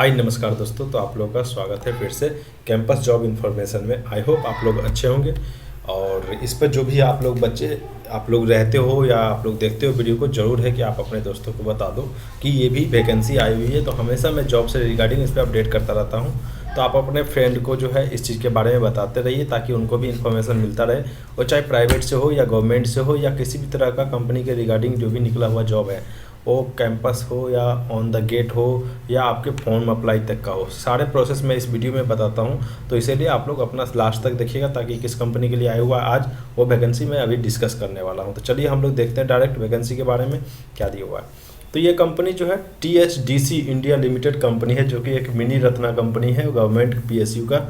हाय नमस्कार दोस्तों। तो आप लोगों का स्वागत है फिर से कैंपस जॉब इन्फॉर्मेशन में। आई होप आप लोग अच्छे होंगे। और इस पर जो भी आप लोग बच्चे आप लोग रहते हो या आप लोग देखते हो वीडियो को, ज़रूर है कि आप अपने दोस्तों को बता दो कि ये भी वैकेंसी आई हुई है। तो हमेशा मैं जॉब से रिगार्डिंग इस पर अपडेट करता रहता हूँ। तो आप अपने फ्रेंड को जो है इस चीज़ के बारे में बताते रहिए ताकि उनको भी इन्फॉर्मेशन मिलता रहे। और चाहे प्राइवेट से हो या गवर्नमेंट से हो या किसी भी तरह का कंपनी के रिगार्डिंग जो भी निकला हुआ जॉब है, वो कैंपस हो या ऑन द गेट हो या आपके फॉर्म अप्लाई तक का हो, सारे प्रोसेस मैं इस वीडियो में बताता हूँ। तो इसीलिए आप लोग अपना लास्ट तक देखिएगा ताकि किस कंपनी के लिए आया हुआ आज वो वैकेंसी मैं अभी डिस्कस करने वाला हूँ। तो चलिए हम लोग देखते हैं डायरेक्ट वैकेंसी के बारे में क्या दिया हुआ है। तो ये कंपनी जो है THDC इंडिया लिमिटेड कंपनी है, जो कि एक मिनी रत्ना कंपनी है गवर्नमेंट PSU का।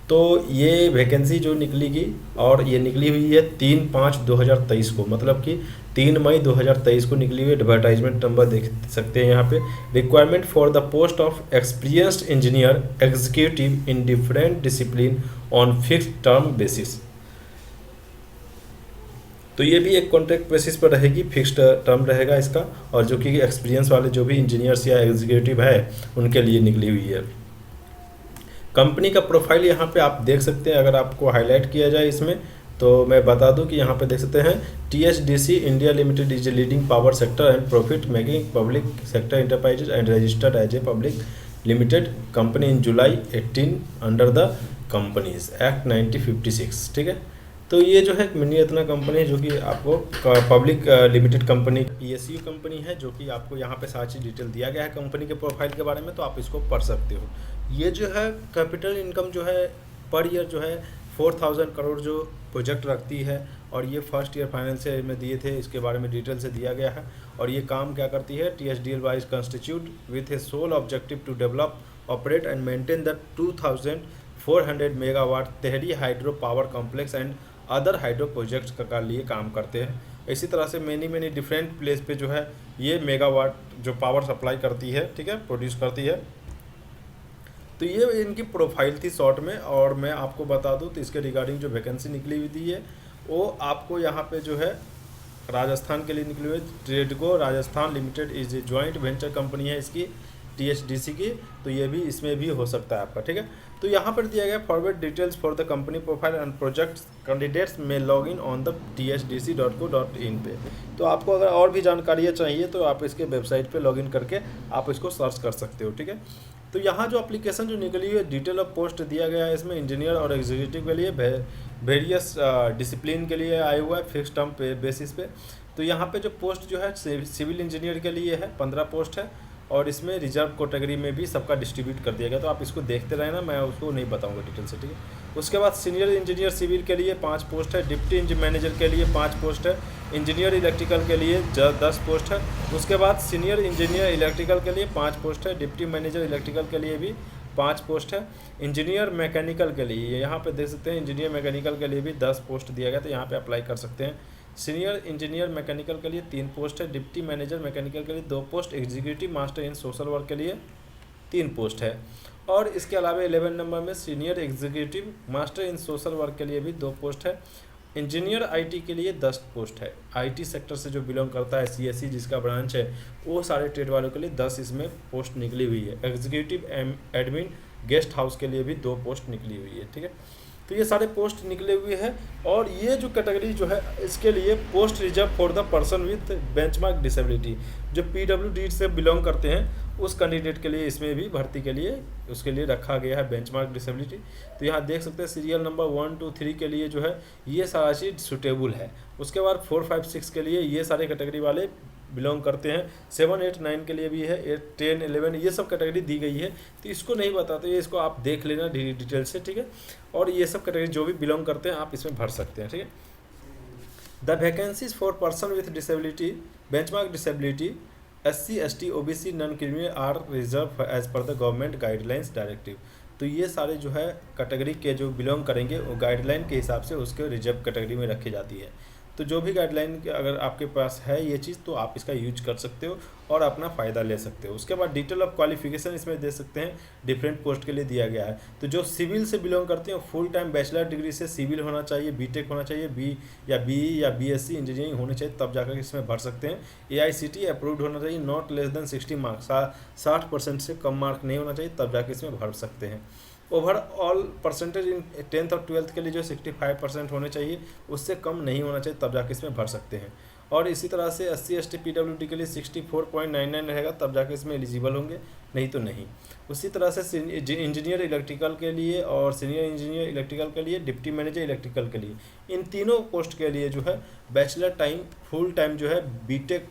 तो ये वैकेंसी जो निकलेगी और ये निकली हुई है 3/5/2023 को, मतलब कि 3 मई 2023 को निकली हुई। एडवर्टाइजमेंट नंबर देख सकते हैं यहाँ पे। Requirement for the post of experienced engineer executive in different discipline on fixed term basis. तो ये भी एक कॉन्ट्रैक्ट बेसिस पर रहेगी, फिक्स्ड टर्म रहेगा इसका। और जो कि एक्सपीरियंस वाले जो भी इंजीनियर्स या एग्जीक्यूटिव है उनके लिए निकली हुई है। कंपनी का प्रोफाइल यहाँ पे आप देख सकते हैं। अगर आपको हाईलाइट किया जाए इसमें तो मैं बता दूं कि यहाँ पे देख सकते हैं THDC India limited is a leading power sector and profit making public sector enterprises and registered as a public limited company in July 18 under the companies act 1956। ठीक है। तो ये जो है एक मिनी रत्ना कंपनी है जो कि आपको public limited company PSU company है, जो कि आपको यहाँ पे सारी चीज़ डिटेल दिया गया है कंपनी के प्रोफाइल के बारे में। तो आप इसको पढ़ सकते हो। ये जो है कैपिटल इनकम जो है पर ईयर जो है 4000 करोड़ जो प्रोजेक्ट रखती है। और ये फर्स्ट ईयर फाइनेंशियल में दिए थे, इसके बारे में डिटेल से दिया गया है। और ये काम क्या करती है, THDL was constitute with a sole objective to develop operate and maintain the 2400 megawatt Tehri hydro power complex and other hydro projects का लिए काम करते हैं। इसी तरह से मैनी डिफरेंट प्लेस पे जो है ये मेगावाट जो पावर सप्लाई करती है, ठीक है, प्रोड्यूस करती है। तो ये इनकी प्रोफाइल थी शॉर्ट में। और मैं आपको बता दूं तो इसके रिगार्डिंग जो वैकेंसी निकली हुई थी है वो आपको यहाँ पे जो है राजस्थान के लिए निकली हुई। ट्रेडको Rajasthan limited is a joint venture company है इसकी THDC की। तो ये भी इसमें भी हो सकता है आपका, ठीक है। तो यहाँ पर दिया गया forward details for the company profile and project candidates में log in on the THDC.co.in पे। तो आपको अगर और भी जानकारियाँ चाहिए तो आप इसके वेबसाइट पे लॉग इन करके आप इसको सर्च कर सकते हो, ठीक है। तो यहाँ जो एप्लीकेशन जो निकली हुई है डिटेल ऑफ पोस्ट दिया गया है इसमें। इंजीनियर और एग्जीक्यूटिव के लिए वेरियस डिसिप्लिन के लिए आया हुआ है फिक्स टर्म पे बेसिस पे। तो यहाँ पे जो पोस्ट जो है सिविल इंजीनियर के लिए है 15 पोस्ट है। और इसमें रिजर्व कैटेगरी में भी सबका डिस्ट्रीब्यूट कर दिया गया। तो आप इसको देखते रहना, मैं उसको नहीं बताऊंगा डिटेल से, ठीक है। उसके बाद सीनियर इंजीनियर सिविल के लिए 5 पोस्ट है। डिप्टी मैनेजर के लिए 5 पोस्ट है। इंजीनियर इलेक्ट्रिकल के लिए 10 पोस्ट है। उसके बाद सीनियर इंजीनियर इलेक्ट्रिकल के लिए 5 पोस्ट है। डिप्टी मैनेजर इलेक्ट्रिकल के लिए भी 5 पोस्ट है। इंजीनियर मैकेनिकल के लिए यहाँ पे देख सकते हैं, इंजीनियर मैकेनिकल के लिए भी 10 पोस्ट दिया गया। तो यहाँ पे अप्लाई कर सकते हैं। सीनियर इंजीनियर मैकेनिकल के लिए 3 पोस्ट है। डिप्टी मैनेजर मैकेनिकल के लिए 2 post. Executive master in social work के लिए 3 पोस्ट है। और इसके अलावा 11 नंबर में senior executive master in social work के लिए भी 2 पोस्ट है। इंजीनियर IT के लिए 10 पोस्ट है। IT सेक्टर से जो बिलोंग करता है CSE जिसका ब्रांच है वो सारे ट्रेड वालों के लिए 10 इसमें पोस्ट निकली हुई है। एग्जीक्यूटिव एडमिन गेस्ट हाउस के लिए भी 2 पोस्ट निकली हुई है, ठीक है। तो ये सारे पोस्ट निकले हुए हैं। और ये जो कैटेगरी जो है इसके लिए post reserve for the person with benchmark disability, जो PWD से बिलोंग करते हैं उस कैंडिडेट के लिए इसमें भी भर्ती के लिए उसके लिए रखा गया है बेंचमार्क डिसेबिलिटी। तो यहाँ देख सकते हैं सीरियल नंबर 1 2 3 के लिए जो है ये सारा चीज़ सुटेबल है। उसके बाद 4 5 6 के लिए ये सारे कैटेगरी वाले बिलोंग करते हैं। 7 8 9 के लिए भी है। 8 10 11 ये सब कैटेगरी दी गई है। तो इसको नहीं बताते, ये इसको आप देख लेना डिटेल से, ठीक है। और ये सब कैटेगरी जो भी बिलोंग करते हैं आप इसमें भर सकते हैं, ठीक है। The vacancies for person with disability benchmark disability SC ST OBC non criminal are reserve as per the government guidelines directive. तो ये सारे जो है कैटेगरी के जो बिलोंग करेंगे वो गाइडलाइन के हिसाब से उसके रिजर्व कैटेगरी में रखी जाती है। तो जो भी गाइडलाइन अगर आपके पास है ये चीज़, तो आप इसका यूज कर सकते हो और अपना फ़ायदा ले सकते हो। उसके बाद डिटेल ऑफ क्वालिफिकेशन इसमें दे सकते हैं, डिफरेंट पोस्ट के लिए दिया गया है। तो जो सिविल से बिलोंग करते हैं फुल टाइम बैचलर डिग्री से सिविल होना चाहिए, बीटेक होना चाहिए, BE या BSc इंजीनियरिंग होनी चाहिए, तब जाकर इसमें भर सकते हैं। AICTE अप्रूव्ड होना चाहिए, नॉट लेस देन 60 मार्क्स, 60% से कम मार्क नहीं होना चाहिए, तब जाकर इसमें भर सकते हैं। ओवरऑल परसेंटेज इन 10th और 12th के लिए जो 65% होने चाहिए, उससे कम नहीं होना चाहिए, तब जाके इसमें भर सकते हैं। और इसी तरह से SC ST PWD के लिए 64.99 रहेगा, तब जाके इसमें एलिजिबल होंगे, नहीं तो नहीं। उसी तरह से इंजीनियर इलेक्ट्रिकल के लिए और सीनियर इंजीनियर इलेक्ट्रिकल के लिए, डिप्टी मैनेजर इलेक्ट्रिकल के लिए, इन तीनों पोस्ट के लिए जो है बैचलर टाइम फुल टाइम जो है बीटेक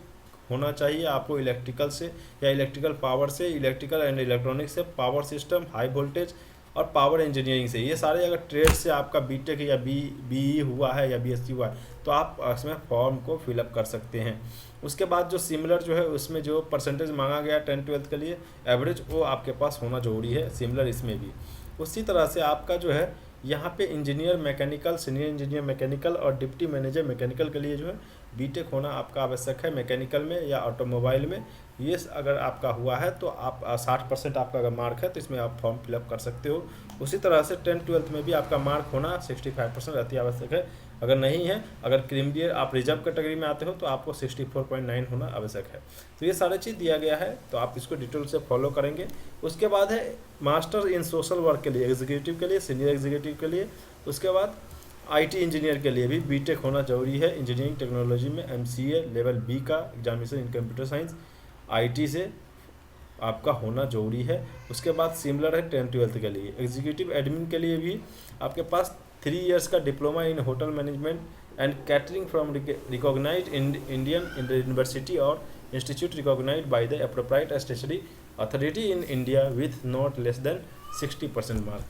होना चाहिए आपको इलेक्ट्रिकल से या इलेक्ट्रिकल पावर से, इलेक्ट्रिकल एंड इलेक्ट्रॉनिक्स से, पावर सिस्टम, हाई वोल्टेज और पावर इंजीनियरिंग से। ये सारे अगर ट्रेड से आपका बीटेक या BE हुआ है या BSc हुआ है, तो आप इसमें फॉर्म को फिलअप कर सकते हैं। उसके बाद जो सिमिलर जो है उसमें जो परसेंटेज मांगा गया 10th 12th के लिए एवरेज, वो आपके पास होना ज़रूरी है, सिमिलर इसमें भी। उसी तरह से आपका जो है यहाँ पे engineer mechanical, senior engineer mechanical और डिप्टी मैनेजर मैकेनिकल के लिए जो है बीटेक होना आपका आवश्यक है, मैकेनिकल में या ऑटोमोबाइल में। ये अगर आपका हुआ है तो आप 60% आपका अगर मार्क है तो इसमें आप फॉर्म फिलअप कर सकते हो। उसी तरह से 10th 12th में भी आपका मार्क होना 65% अति आवश्यक है। अगर नहीं है, अगर क्रिमिलियर आप रिजर्व कैटेगरी में आते हो तो आपको 64.9 होना आवश्यक है। तो ये सारी चीज़ दिया गया है, तो आप इसको डिटेल से फॉलो करेंगे। उसके बाद है मास्टर इन सोशल वर्क के लिए, एग्जीक्यूटिव के लिए, सीनियर एग्जीक्यूटिव के लिए। उसके बाद IT इंजीनियर के लिए भी बीटेक होना जरूरी है। इंजीनियरिंग टेक्नोलॉजी में MCA लेवल B का examination in computer science IT से आपका होना जरूरी है। उसके बाद सिमिलर है 10th 12th के लिए। एग्जीक्यूटिव एडमिन के लिए भी आपके पास 3 इयर्स का diploma in hotel management and catering from recognised Indian university और institute recognised by the appropriate statutory authority in India with not less than 60% mark.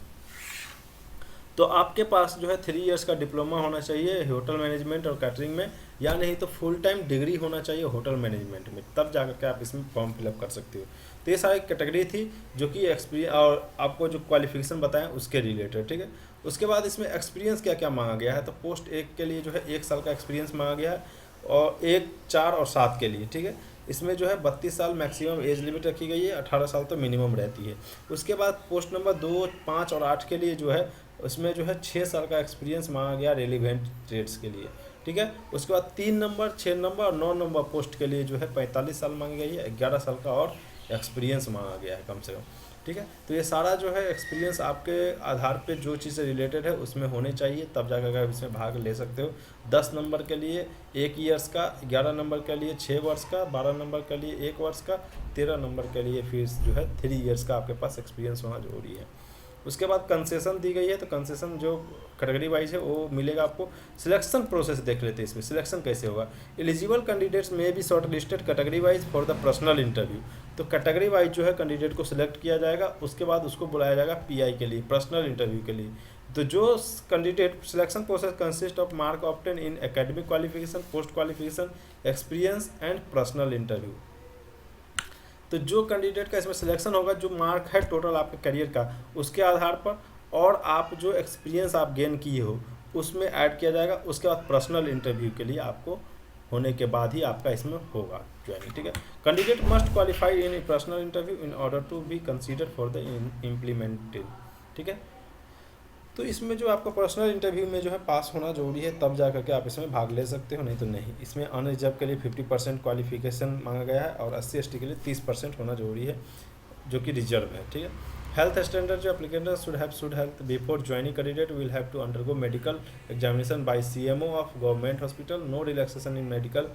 तो आपके पास जो है 3 इयर्स का डिप्लोमा होना चाहिए होटल मैनेजमेंट और कैटरिंग में, या नहीं तो फुल टाइम डिग्री होना चाहिए होटल मैनेजमेंट में, तब जाकर के आप इसमें फॉर्म फिलअप कर सकते हो। तो ये सारी कैटेगरी थी जो कि एक्सपीरियंस और आपको जो क्वालिफिकेशन बताएं उसके रिलेटेड, ठीक है। उसके बाद इसमें एक्सपीरियंस क्या क्या मांगा गया है, तो पोस्ट 1 के लिए जो है 1 साल का एक्सपीरियंस मांगा गया है, और 1, 4 और 7 के लिए, ठीक है। इसमें जो है 32 साल मैक्सिमम एज लिमिट रखी गई है, 18 साल तो मिनिमम रहती है। उसके बाद पोस्ट नंबर 2, 5 और 8 के लिए जो है उसमें जो है 6 साल का एक्सपीरियंस मांगा गया रेलिवेंट ट्रेड्स के लिए, ठीक है। उसके बाद 3 नंबर, 6 नंबर और 9 नंबर पोस्ट के लिए जो है 45 साल मांगी गई है, 11 साल का और एक्सपीरियंस मांगा गया है कम से कम, ठीक है। तो ये सारा जो है एक्सपीरियंस आपके आधार पे जो चीज़ से रिलेटेड है उसमें होने चाहिए, तब जाकर आप इसमें भाग ले सकते हो। 10 नंबर के लिए 1 ईयर्स का, 11 नंबर के लिए 6 वर्ष का, 12 नंबर के लिए 1 वर्ष का, 13 नंबर के लिए फिर जो है 3 ईयर्स का आपके पास एक्सपीरियंस होना जरूरी है। उसके बाद कंसेशन दी गई है, तो कंसेशन जो कैटेगरी वाइज है वो मिलेगा आपको। सिलेक्शन प्रोसेस देख लेते हैं, इसमें सिलेक्शन कैसे होगा। एलिजिबल कैंडिडेट्स में भी short listed category wise for the personal interview. तो कैटेगरी वाइज जो है कैंडिडेट को सिलेक्ट किया जाएगा, उसके बाद उसको बुलाया जाएगा PI के लिए, पर्सनल इंटरव्यू के लिए। तो जो candidate selection process consist of mark obtain in academic qualification, post qualification, experience and personal interview. तो जो कैंडिडेट का इसमें सिलेक्शन होगा, जो मार्क है टोटल आपके करियर का, उसके आधार पर, और आप जो एक्सपीरियंस आप गेन किए हो उसमें ऐड किया जाएगा। उसके बाद पर्सनल इंटरव्यू के लिए आपको होने के बाद ही आपका इसमें होगा ज्वाइनिंग, ठीक है। Candidate must qualify in personal interview in order to be consider for the implemented, ठीक है। तो इसमें जो आपको पर्सनल इंटरव्यू में जो है पास होना जरूरी है, तब जा करके आप इसमें भाग ले सकते हो, नहीं तो नहीं। इसमें अनरिजर्व के लिए 50% क्वालिफिकेशन मांगा गया है, और SC ST के लिए 30% होना जरूरी है, जो कि रिजर्व है, ठीक है। हेल्थ स्टैंडर्ड जो applicant should health before joining candidate will have to undergo medical examination by CMO of government hospital. No relaxation in medical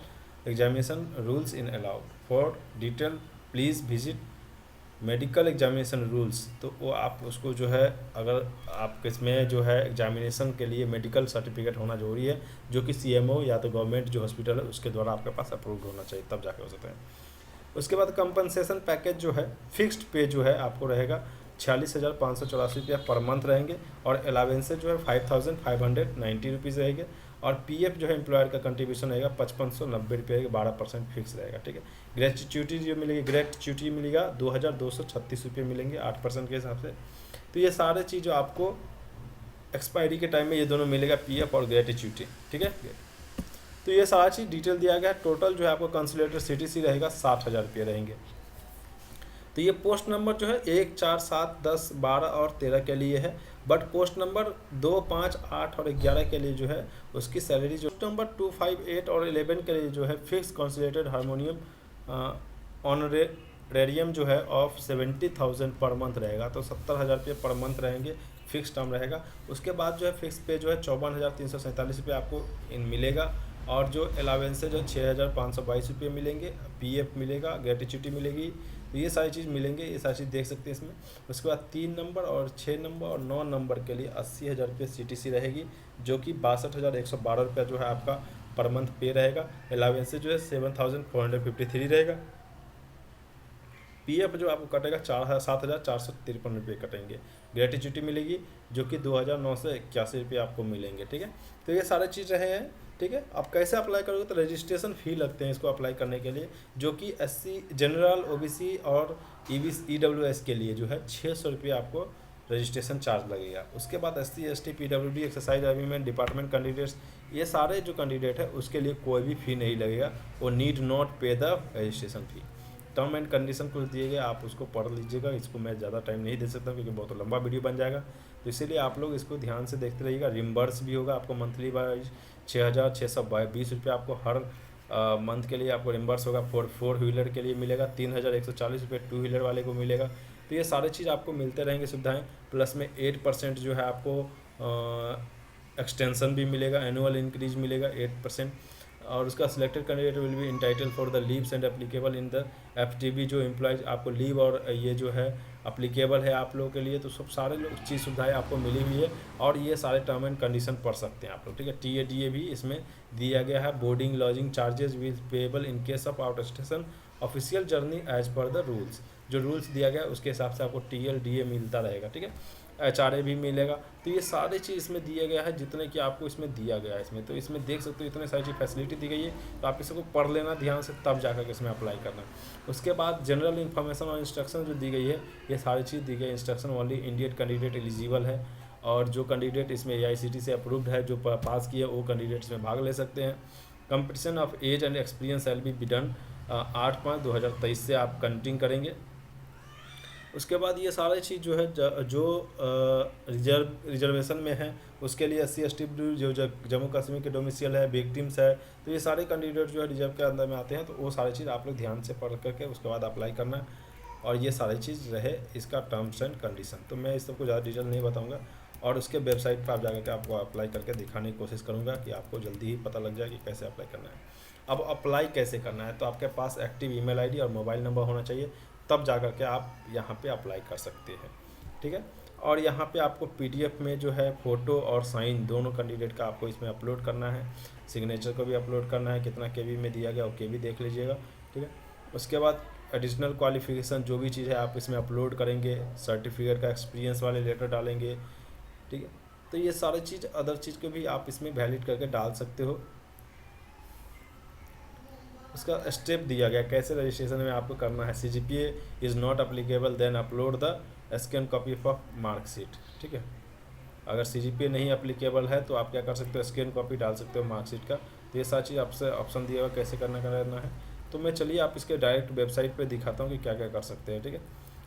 examination rules in allowed. For detail please visit medical examination rules. तो वो आप उसको जो है, अगर आप इसमें जो है एग्जामिनेशन के लिए मेडिकल सर्टिफिकेट होना जरूरी है, जो कि CMO या तो गवर्नमेंट जो हॉस्पिटल है उसके द्वारा आपके पास अप्रूव होना चाहिए, तब जाके हो सकते हैं। उसके बाद कंपनसेशन पैकेज जो है, फिक्स्ड पे जो है आपको रहेगा 46,584 रुपया पर मंथ रहेंगे, और अलावेंसेज जो है 5,590 रुपीज़ रहेंगे, और PF जो है एम्प्लॉयर का कंट्रीब्यूशन रहेगा 5590 रुपये, 12% फिक्स रहेगा, ठीक है। ग्रेच्युटी जो मिलेगी, ग्रेच्युटी मिलेगा 2,236 रुपये मिलेंगे 8% के हिसाब से। तो ये सारे चीज़ आपको एक्सपायरी के टाइम में ये दोनों मिलेगा, PF और ग्रेच्युटी, ठीक है। तो ये सारा चीज़ डिटेल दिया गया है। टोटल जो है आपको कंसोलिडेटेड CTC रहेगा 60,000 रुपये रहेंगे। तो ये पोस्ट नंबर जो है 1, 4, 7, 10, 12 और 13 के लिए है, बट पोस्ट नंबर 2, 5, 8 और 11 के लिए जो है उसकी सैलरी जो नंबर 2, 5, 8 और 11 के लिए जो है फिक्स कंसोलिडेटेड हार्मोनियम ऑनरेरियम जो है ऑफ 70,000 पर मंथ रहेगा। तो 70,000 रुपये पर मंथ रहेंगे, फिक्स टर्म रहेगा। उसके बाद जो है फिक्स पे जो है 54,347 रुपये आपको इन मिलेगा, और जो अलावेंसेज जो 6,522 रुपये मिलेंगे, PF मिलेगा, ग्रेट्युटी मिलेगी। तो ये सारी चीज़ मिलेंगे, ये सारी चीज़ देख सकते हैं इसमें। उसके बाद 3 नंबर और 6 नंबर और 9 नंबर के लिए 80,000 रुपये CTC रहेगी, जो कि 62,112 रुपये जो है आपका पर मंथ पे रहेगा। अलावेंसेज जो है 7,453 रहेगा। PF जो आपको कटेगा 7,453 रुपये कटेंगे। ग्रेट्युटी मिलेगी जो कि 2,981 रुपये आपको मिलेंगे। ठीक है, तो ये सारे चीज़ रहे हैं। ठीक है, आप कैसे अप्लाई करोगे, तो रजिस्ट्रेशन फ़ी लगते हैं इसको अप्लाई करने के लिए, जो कि SC जनरल, OBC और EWS के लिए जो है 600 रुपये आपको रजिस्ट्रेशन चार्ज लगेगा। उसके बाद SC ST PWD exercise agreement department candidates, ये सारे जो कैंडिडेट है उसके लिए कोई भी फ़ी नहीं लगेगा, वो नीड नॉट पे the registration fee. Term and condition कुछ दिए गए, आप उसको पढ़ लीजिएगा। इसको मैं ज़्यादा टाइम नहीं दे सकता क्योंकि बहुत लंबा वीडियो बन जाएगा, तो इसीलिए आप लोग इसको ध्यान से देखते रहिएगा। रिम्बर्स भी होगा आपको मंथली वाइज 6,620 रुपये आपको हर मंथ के लिए आपको रिम्बर्स होगा। 4 व्हीलर के लिए मिलेगा 3,140 रुपये, 2 व्हीलर वाले को मिलेगा। तो ये सारे चीज़ आपको मिलते रहेंगे सुविधाएँ। प्लस में 8% जो है आपको एक्सटेंशन भी मिलेगा, एनुअल इंक्रीज मिलेगा 8%। और उसका selected candidate will be entitle for the leaves and applicable in the FTB। जो एम्प्लॉयज आपको लीव और ये जो है अप्लीकेबल है आप लोगों के लिए, तो सब सारे लोग चीज़ सुविधाएं आपको मिली हुई है, और ये सारे टर्म एंड कंडीशन पढ़ सकते हैं आप लोग। ठीक है, TADA भी इसमें दिया गया है। Boarding lodging charges will payable in case of out station official journey as per the rules. जो रूल्स दिया गया है उसके हिसाब से आपको TLDA मिलता रहेगा। ठीक है, HRA भी मिलेगा। तो ये सारी चीज़ इसमें दिया गया है, जितने कि आपको इसमें दिया गया है इसमें। तो इसमें देख सकते हो इतने सारी चीज़ फैसिलिटी दी गई है, तो आप इसको पढ़ लेना ध्यान से, तब जाकर के इसमें अप्लाई करना। उसके बाद जनरल इन्फॉर्मेशन और इंस्ट्रक्शन जो दी गई है, ये सारी चीज़ दी गई। Instruction only Indian candidate eligible है, और जो कैंडिडेट इसमें AICTE से अप्रूव्ड है, जो पास किए, वो कैंडिडेट इसमें भाग ले सकते हैं। Competition of age and experience will be done 8/5/2023 से आप कंटिन्यू करेंगे। उसके बाद ये सारी चीज़ जो है जो रिजर्वेशन में है उसके लिए SC ST जो जम्मू कश्मीर के डोमिसाइल है, विक्टिम्स है, तो ये सारे कैंडिडेट जो है रिजर्व के अंदर में आते हैं। तो वो सारी चीज़ आप लोग ध्यान से पढ़ करके उसके बाद अप्लाई करना है, और ये सारी चीज़ रहे इसका टर्म्स एंड कंडीशन। तो मैं इस सबको ज़्यादा डिटेल नहीं बताऊँगा, और उसके वेबसाइट पर आप जाकर के आपको अप्लाई करके दिखाने की कोशिश करूँगा कि आपको जल्दी ही पता लग जाए कि कैसे अप्लाई करना है। अब अप्लाई कैसे करना है, तो आपके पास एक्टिव ईमेल ID और मोबाइल नंबर होना चाहिए, तब जा कर के आप यहाँ पे अप्लाई कर सकते हैं। ठीक है, और यहाँ पे आपको PDF में जो है फ़ोटो और साइन दोनों कैंडिडेट का आपको इसमें अपलोड करना है। सिग्नेचर को भी अपलोड करना है, कितना KB में दिया गया वो KB देख लीजिएगा। ठीक है, उसके बाद एडिशनल क्वालिफिकेशन जो भी चीज़ है आप इसमें अपलोड करेंगे, सर्टिफिकेट का एक्सपीरियंस वाले लेटर डालेंगे। ठीक है, तो ये सारी चीज़ अदर चीज़ को भी आप इसमें वैलिड करके डाल सकते हो। उसका स्टेप दिया गया कैसे रजिस्ट्रेशन में आपको करना है। CGPA is not applicable then upload the scan copy of marksheet. ठीक है, अगर CGPA नहीं अप्लीकेबल है तो आप क्या कर सकते हो, स्कैन कॉपी डाल सकते हो मार्कशीट का। तो ये सारी चीज़ आपसे ऑप्शन दिया हुआ कैसे करना है। तो मैं चलिए आप इसके डायरेक्ट वेबसाइट पे दिखाता हूँ कि क्या क्या कर सकते हैं। ठीक है,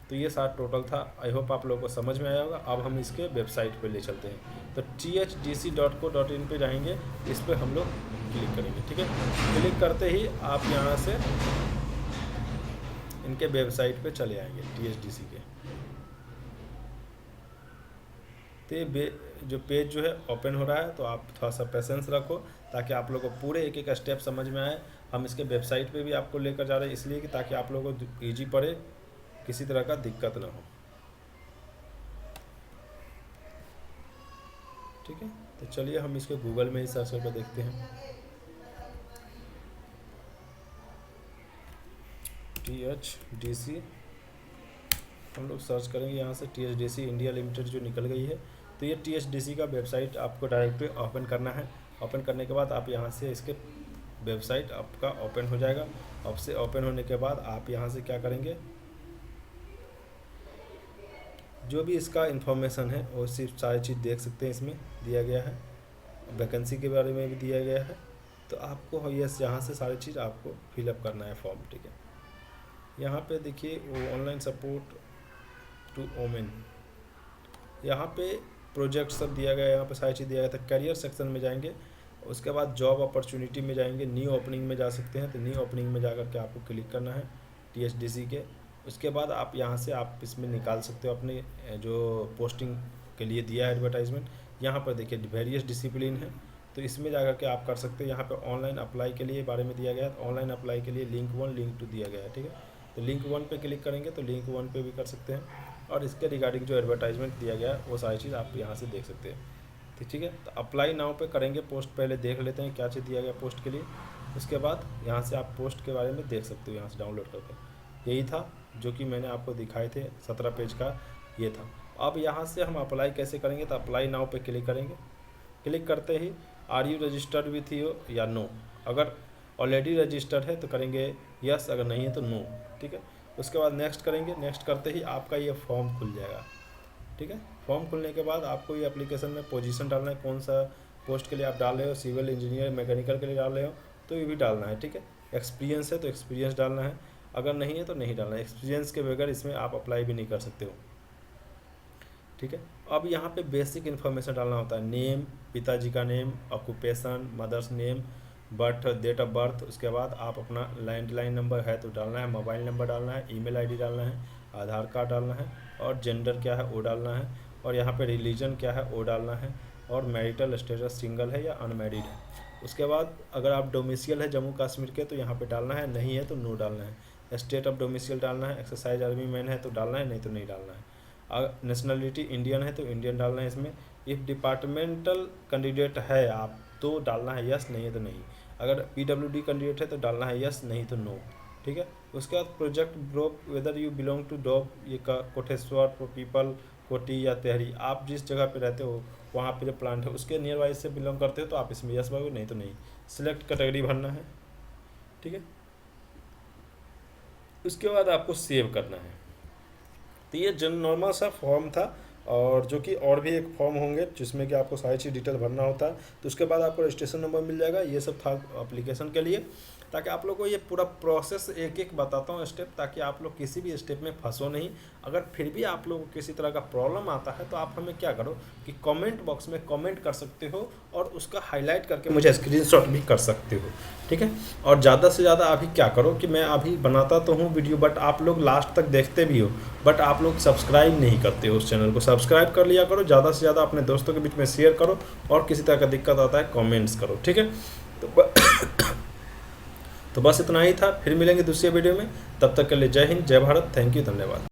तो ये सारा टोटल था। आई होप आप लोगों को समझ में आया होगा। अब हम इसके वेबसाइट पे ले चलते हैं। तो thdc.co.in पे जाएंगे, इस पर हम लोग क्लिक करेंगे। ठीक है, क्लिक करते ही आप यहाँ से इनके वेबसाइट पे चले आएंगे THDC के। तो जो पेज जो है ओपन हो रहा है, तो आप थोड़ा सा पेशेंस रखो ताकि आप लोगों को पूरे एक एक स्टेप समझ में आए। हम इसके वेबसाइट पे भी आपको लेकर जा रहे हैं इसलिए कि ताकि आप लोगों को ईजी पड़े, किसी तरह का दिक्कत ना हो। ठीक है, तो चलिए हम इसको गूगल में ही सर्च करके देखते हैं। THDC हम लोग सर्च करेंगे यहाँ से। THDC इंडिया लिमिटेड जो निकल गई है, तो ये THDC का वेबसाइट आपको डायरेक्टली ओपन करना है। ओपन करने के बाद आप यहाँ से इसके वेबसाइट आपका ओपन हो जाएगा। अब से ओपन होने के बाद आप यहाँ से क्या करेंगे, जो भी इसका इन्फॉर्मेशन है वो सिर्फ सारी चीज़ देख सकते हैं। इसमें दिया गया है, वैकेंसी के बारे में भी दिया गया है, तो आपको यस यहाँ से सारी चीज़ आपको फिलअप करना है फॉर्म, ठीक है। यहाँ पे देखिए वो ऑनलाइन सपोर्ट टू वोमेन, यहाँ पे प्रोजेक्ट सब दिया गया है, यहाँ पे सारी चीज़ दिया गया था। करियर सेक्शन में जाएंगे, उसके बाद जॉब अपॉर्चुनिटी में जाएंगे, न्यू ओपनिंग में जा सकते हैं, तो न्यू ओपनिंग में जाकर के आपको क्लिक करना है THDC के। उसके बाद आप यहाँ से आप इसमें निकाल सकते हो अपने जो पोस्टिंग के लिए दिया है एडवर्टाइजमेंट। यहाँ पर देखिए वेरियस डिसिप्लिन है, तो इसमें जाकर के आप कर सकते हैं। यहाँ पे ऑनलाइन अप्लाई के लिए बारे में दिया गया है, तो ऑनलाइन अप्लाई के लिए लिंक 1 लिंक 2 दिया गया है, ठीक है। तो लिंक 1 पे क्लिक करेंगे तो लिंक 1 पे भी कर सकते हैं, और इसके रिगार्डिंग जो एडवर्टाइजमेंट दिया गया है वो सारी चीज़ आप यहाँ से देख सकते हैं, ठीक है। तो अप्लाई नाउ पे करेंगे, पोस्ट पहले देख लेते हैं क्या चीज़ दिया गया पोस्ट के लिए। उसके बाद यहाँ से आप पोस्ट के बारे में देख सकते हो यहाँ से डाउनलोड करके। यही था जो कि मैंने आपको दिखाए थे, 17 पेज का ये था। अब यहाँ से हम अप्लाई कैसे करेंगे, तो अप्लाई नाउ पे क्लिक करेंगे। क्लिक करते ही are you registered with you या नो, अगर ऑलरेडी रजिस्टर्ड है तो करेंगे यस, अगर नहीं है तो नो, ठीक है। उसके बाद नेक्स्ट करेंगे। नेक्स्ट करते ही आपका ये फॉर्म खुल जाएगा, ठीक है। फॉर्म खुलने के बाद आपको ये एप्लीकेशन में पोजीशन डालना है, कौन सा पोस्ट के लिए आप डाल रहे हो, सिविल इंजीनियर मैकेनिकल के लिए डाल रहे हो तो ये भी डालना है, ठीक है। एक्सपीरियंस है तो एक्सपीरियंस डालना है, अगर नहीं है तो नहीं डालना है। एक्सपीरियंस के बगैर इसमें आप अप्लाई भी नहीं कर सकते हो, ठीक है। अब यहाँ पे बेसिक इन्फॉर्मेशन डालना होता है, नेम, पिताजी का name, occupation, mother's name, birth, date of birth. उसके बाद आप अपना लैंडलाइन नंबर है तो डालना है, मोबाइल नंबर डालना है, ईमेल आईडी डालना है, आधार कार्ड डालना है, और जेंडर क्या है वो डालना है, और यहाँ पे रिलीजन क्या है वो डालना है, और मैरिटल स्टेटस सिंगल है या अनमैरिड है। उसके बाद अगर आप डोमिसाइल है जम्मू कश्मीर के तो यहाँ पे डालना है, नहीं है तो नो डालना है। स्टेट ऑफ डोमिसाइल डालना है, एक्सरसाइज आर्मी मैन है तो डालना है, नहीं तो नहीं डालना है। अगर नेशनलिटी इंडियन है तो इंडियन डालना है इसमें। इफ़ डिपार्टमेंटल कैंडिडेट है आप तो डालना है यस, नहीं है तो नहीं। अगर PWD कैंडिडेट है तो डालना है यस, नहीं तो नो, ठीक है। उसके बाद project group, whether you belong to डॉब, ये कोटेश्वर, पीपल, कोटी या तेहरी, आप जिस जगह पे रहते हो वहाँ पे जो प्लांट है उसके नियर बाई से बिलोंग करते हो तो आप इसमें यस भरोगे, नहीं तो नहीं। सिलेक्ट कैटेगरी भरना है, ठीक है। उसके बाद आपको सेव करना है। तो ये जन नॉर्मल सा फॉर्म था, और जो कि और भी एक फॉर्म होंगे जिसमें कि आपको सारी चीज़ डिटेल भरना होता है। तो उसके बाद आपको रजिस्ट्रेशन नंबर मिल जाएगा। ये सब था एप्लीकेशन के लिए, ताकि आप लोग को ये पूरा प्रोसेस एक एक बताता हूँ स्टेप, ताकि आप लोग किसी भी स्टेप में फंसो नहीं। अगर फिर भी आप लोग को किसी तरह का प्रॉब्लम आता है तो आप हमें क्या करो कि कमेंट बॉक्स में कमेंट कर सकते हो, और उसका हाईलाइट करके मुझे स्क्रीनशॉट भी कर सकते हो, ठीक है। और ज़्यादा से ज़्यादा अभी क्या करो कि मैं अभी बनाता तो हूँ वीडियो, बट आप लोग लास्ट तक देखते भी हो, बट आप लोग सब्सक्राइब नहीं करते हो उस चैनल को। सब्सक्राइब कर लिया करो, ज़्यादा से ज़्यादा अपने दोस्तों के बीच में शेयर करो, और किसी तरह का दिक्कत आता है कमेंट्स करो, ठीक है। तो बस इतना ही था, फिर मिलेंगे दूसरे वीडियो में। तब तक के लिए जय हिंद, जय भारत, थैंक यू, धन्यवाद।